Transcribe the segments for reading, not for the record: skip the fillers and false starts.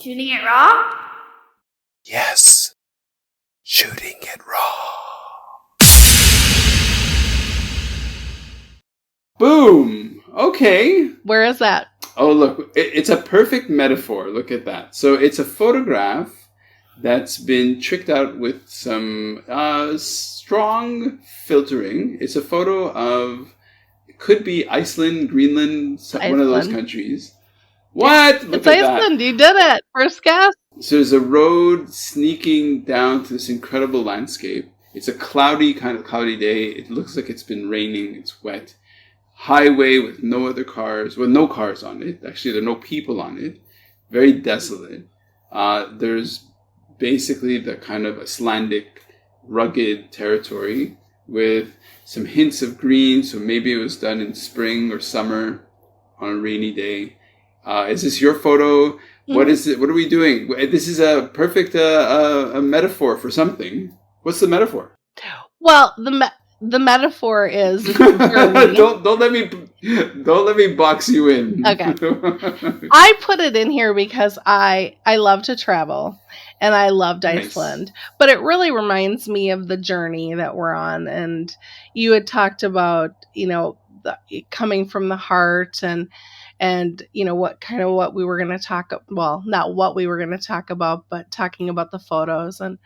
Shooting it raw? Yes. Shooting it raw. Boom. Okay. Where is that? Oh, look. It's a perfect metaphor. Look at that. So it's a photograph that's been tricked out with some strong filtering. It's a photo of, it could be Iceland, Greenland, one of those countries. What? Look at Iceland. That. You did it. First guess. So there's a road sneaking down to this incredible landscape. It's a cloudy day. It looks like it's been raining. It's wet. Highway with no other cars. Well, no cars on it. Actually, there are no people on it. Very desolate. There's basically the kind of Icelandic rugged territory with some hints of green. So maybe it was done in spring or summer on a rainy day. Is this your photo? What is it? What are we doing? This is a perfect a metaphor for something. What's the metaphor? Well, the metaphor is don't let me box you in. Okay. I put it in here because I love to travel and I loved Iceland, but it really reminds me of the journey that we're on. And you had talked about, coming from the heart and what we were going to talk about. Well, not what we were going to talk about, but talking about the photos. And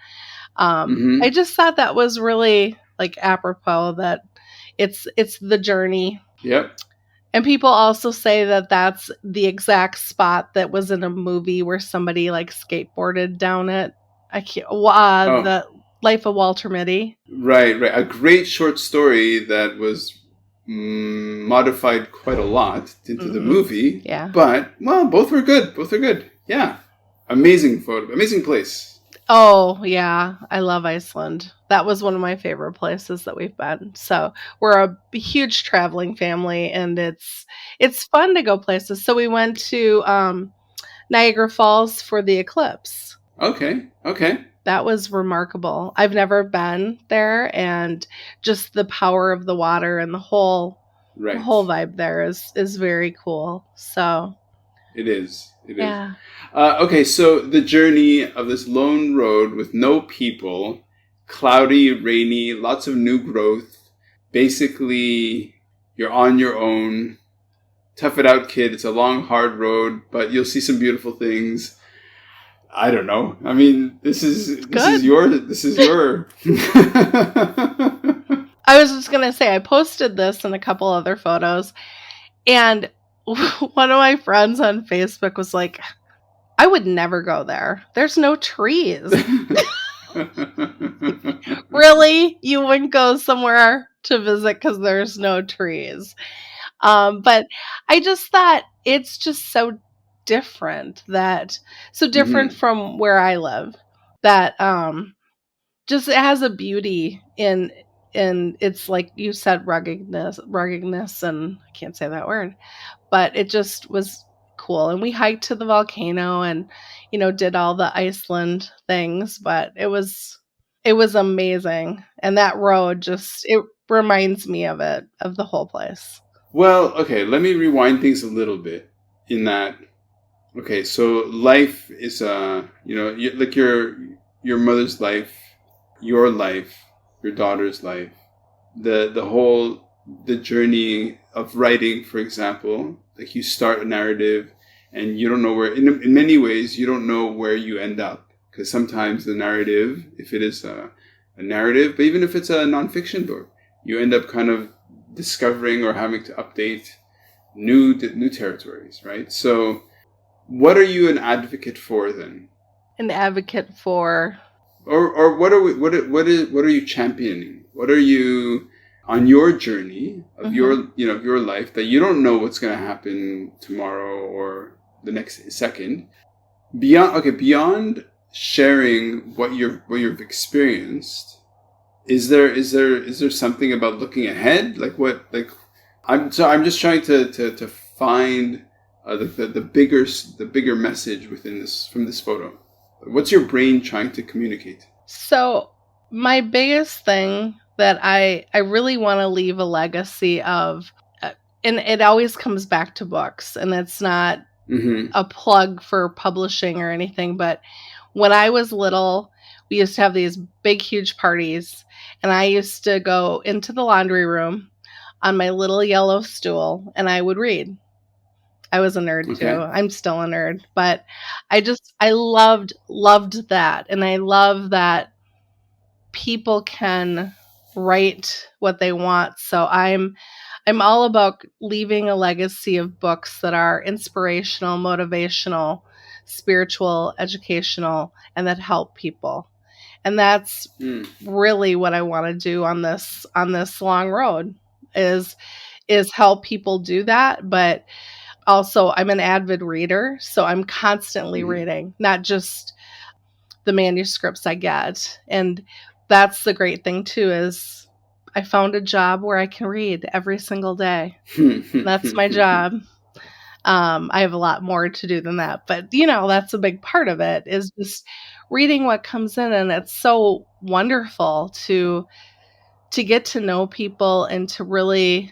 I just thought that was really apropos that it's the journey. Yep. And people also say that that's the exact spot that was in a movie where somebody skateboarded down it. The Life of Walter Mitty. Right. A great short story that was modified quite a lot into the movie. Yeah. But, well, both were good. Yeah. Amazing photo. Amazing place. Oh, yeah. I love Iceland. That was one of my favorite places that we've been. So we're a huge traveling family, and it's fun to go places. So we went to Niagara Falls for the eclipse. Okay. That was remarkable. I've never been there, and just the power of the water and the whole vibe there is very cool. So it is. Yeah. Okay, so the journey of this lone road with no people, cloudy, rainy, lots of new growth. Basically, you're on your own. Tough it out, kid. It's a long, hard road, but you'll see some beautiful things. I don't know. I mean, this is your. I was just gonna say I posted this and a couple other photos, and one of my friends on Facebook was like, I would never go there. There's no trees. Really? You wouldn't go somewhere to visit because there's no trees? But I just thought it's just so different from where I live that just it has a beauty in it's like you said, ruggedness, and I can't say that word, but it just was cool. And we hiked to the volcano and, did all the Iceland things, but it was amazing. And that road it reminds me of the whole place. Well, okay, let me rewind things a little bit in that. Okay, so life is, like your mother's life, your life, your daughter's life, the journey of writing, for example, like you start a narrative and you don't know where, in many ways, you don't know where you end up. Because sometimes the narrative, if it is a narrative, but even if it's a nonfiction book, you end up kind of discovering or having to update new territories, right? So what are you an advocate for then? An advocate for... Or what are you championing? What are you on your journey of your life that you don't know what's going to happen tomorrow or the next second? Beyond sharing what you've experienced, is there something about looking ahead? I'm just trying to find the bigger message from this photo. What's your brain trying to communicate? So my biggest thing that I really want to leave a legacy of, and it always comes back to books, and it's not a plug for publishing or anything, but when I was little, we used to have these big, huge parties, and I used to go into the laundry room on my little yellow stool, and I would read. I was a nerd too. I'm still a nerd, but I loved that. And I love that people can write what they want. So I'm all about leaving a legacy of books that are inspirational, motivational, spiritual, educational, and that help people. And that's really what I want to do on this long road is help people do that. But also, I'm an avid reader, so I'm constantly reading, not just the manuscripts I get. And that's the great thing too, is I found a job where I can read every single day. That's my job. I have a lot more to do than that, but that's a big part of it, is just reading what comes in. And it's so wonderful to get to know people and to really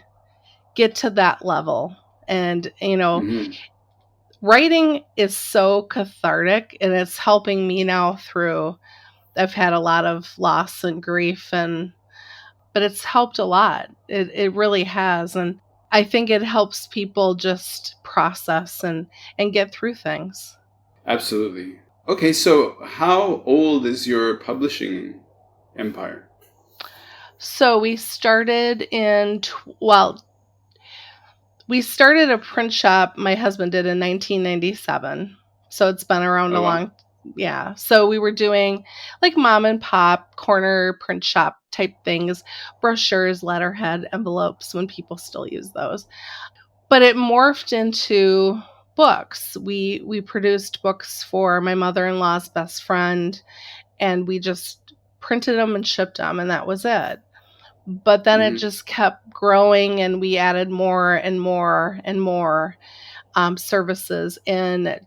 get to that level. And, writing is so cathartic, and it's helping me now through, I've had a lot of loss and grief, but it's helped a lot. It really has. And I think it helps people just process and get through things. Absolutely. Okay, so how old is your publishing empire? So we started we started a print shop, my husband did, in 1997. So it's been around a long, yeah. So we were doing like mom and pop corner print shop type things, brochures, letterhead, envelopes, when people still use those. But it morphed into books. We produced books for my mother-in-law's best friend, and we just printed them and shipped them, and that was it. But then it just kept growing, and we added more and more and more services. And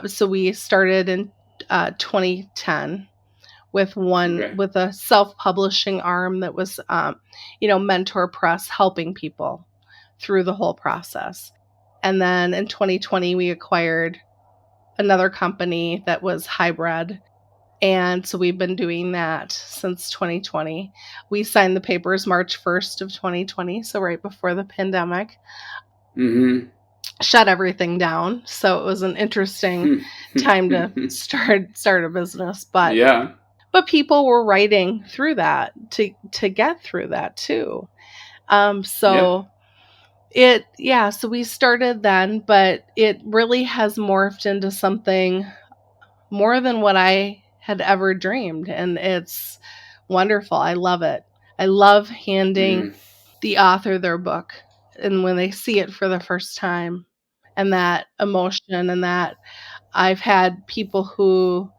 so we started in 2010 with with a self-publishing arm that was, Mentor Press, helping people through the whole process. And then in 2020, we acquired another company that was hybrid. And so we've been doing that since 2020. We signed the papers March 1st of 2020, so right before the pandemic. Shut everything down. So it was an interesting time to start a business. But but people were writing through that to get through that too. So we started then, but it really has morphed into something more than what I had ever dreamed, and it's wonderful. I love it. I love handing the author their book, and when they see it for the first time, and that emotion, and that I've had people who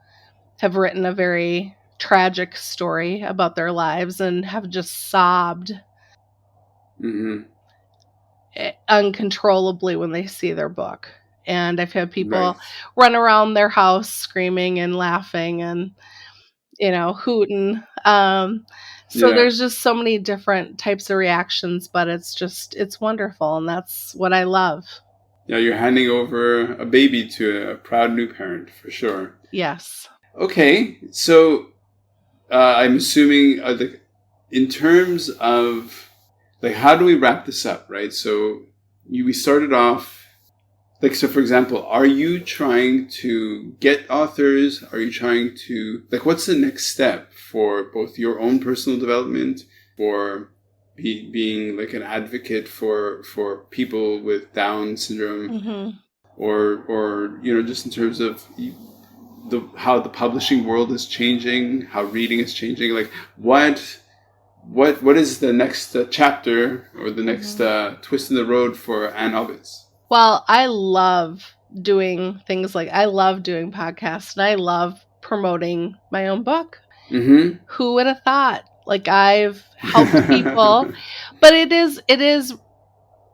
have written a very tragic story about their lives and have just sobbed uncontrollably when they see their book. And I've had people run around their house screaming and laughing and, hooting. So there's just so many different types of reactions, but it's wonderful. And that's what I love. Yeah, you're handing over a baby to a proud new parent, for sure. Yes. Okay, so I'm assuming in terms of, how do we wrap this up, right? So we started off, so for example, are you trying to get authors? Are you trying to, what's the next step for both your own personal development, for being an advocate for people with Down syndrome, or just in terms of how the publishing world is changing, how reading is changing? What is the next chapter or the next twist in the road for Ann Aubitz? Well, I love doing things I love doing podcasts, and I love promoting my own book. Who would have thought? I've helped people, but it is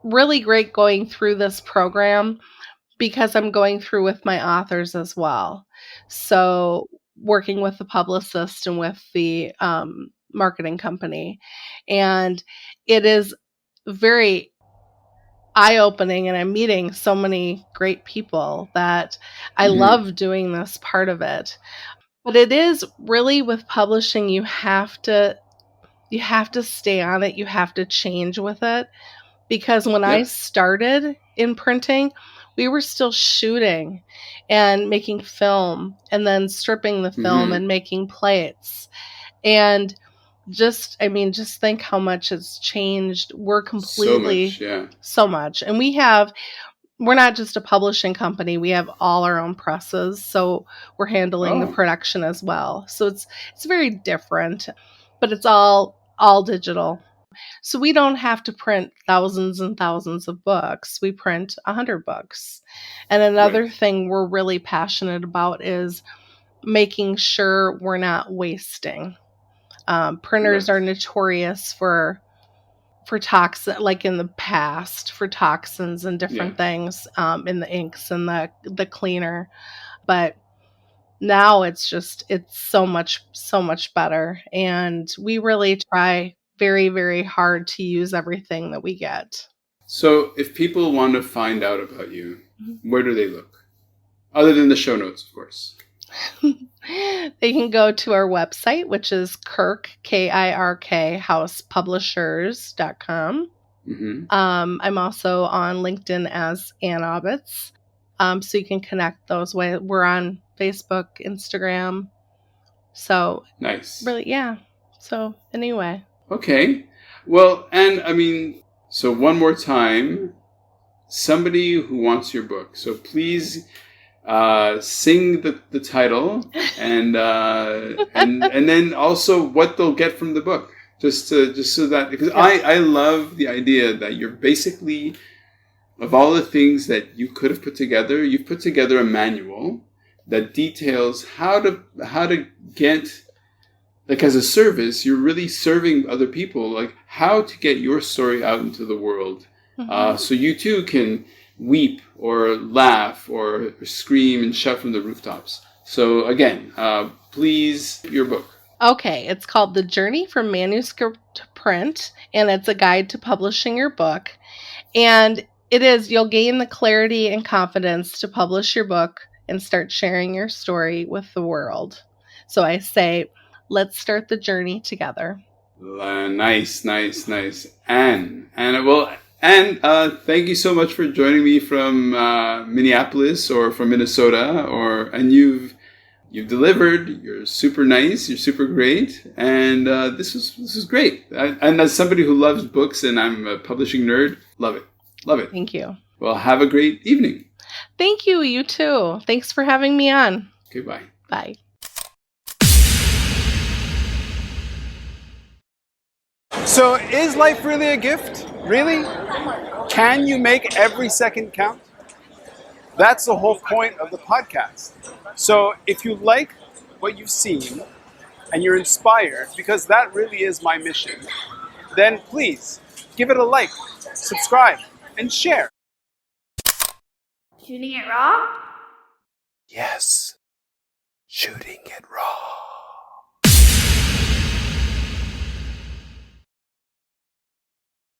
really great going through this program because I'm going through with my authors as well. So working with the publicist and with the marketing company, and it is very eye-opening, and I'm meeting so many great people that I love doing this part of it. But it is really, with publishing, you have to stay on it. You have to change with it, because when I Yep. started in printing, we were still shooting and making film and then stripping the film and making plates. And just think how much it's changed. We're So completely much, yeah. so much. And we're not just a publishing company. We have all our own presses, so we're handling the Oh, production as well. So it's very different, but it's all digital. So we don't have to print thousands and thousands of books. We print 100 books. And another right. thing we're really passionate about is making sure we're not wasting. Printers Right. are notorious for toxin, like in the past, for toxins and Yeah. different things in the inks and the cleaner. But now it's so much better, and we really try very, very hard to use everything that we get. So if people want to find out about you, where do they look? Other than the show notes, of course. They can go to our website, which is KIRK housepublishers.com. I'm also on LinkedIn as Ann Aubitz. So you can connect those ways. We're on Facebook, Instagram. So Nice. really, yeah. So anyway. Okay. Well, and I mean, so one more time, somebody who wants your book. So please sing the title and then also what they'll get from the book. Just so that, because I love the idea that you're basically, of all the things that you could have put together, you've put together a manual that details how to get, like, as a service, you're really serving other people, like how to get your story out into the world, so you too can weep or laugh or scream and shout from the rooftops. So again, please, your book. Okay, it's called The Journey from Manuscript to Print, and it's a guide to publishing your book. And you'll gain the clarity and confidence to publish your book and start sharing your story with the world. So I say, let's start the journey together. Nice. Anne, thank you so much for joining me from Minneapolis or from Minnesota, and you've delivered. You're super nice. You're super great, and this is great. And as somebody who loves books, and I'm a publishing nerd, love it. Thank you. Well, have a great evening. Thank you. You too. Thanks for having me on. Okay, bye. Bye. So is life really a gift? Really? Can you make every second count? That's the whole point of the podcast. So if you like what you've seen and you're inspired, because that really is my mission, then please give it a like, subscribe, and share. Shooting it raw? Yes, shooting it raw.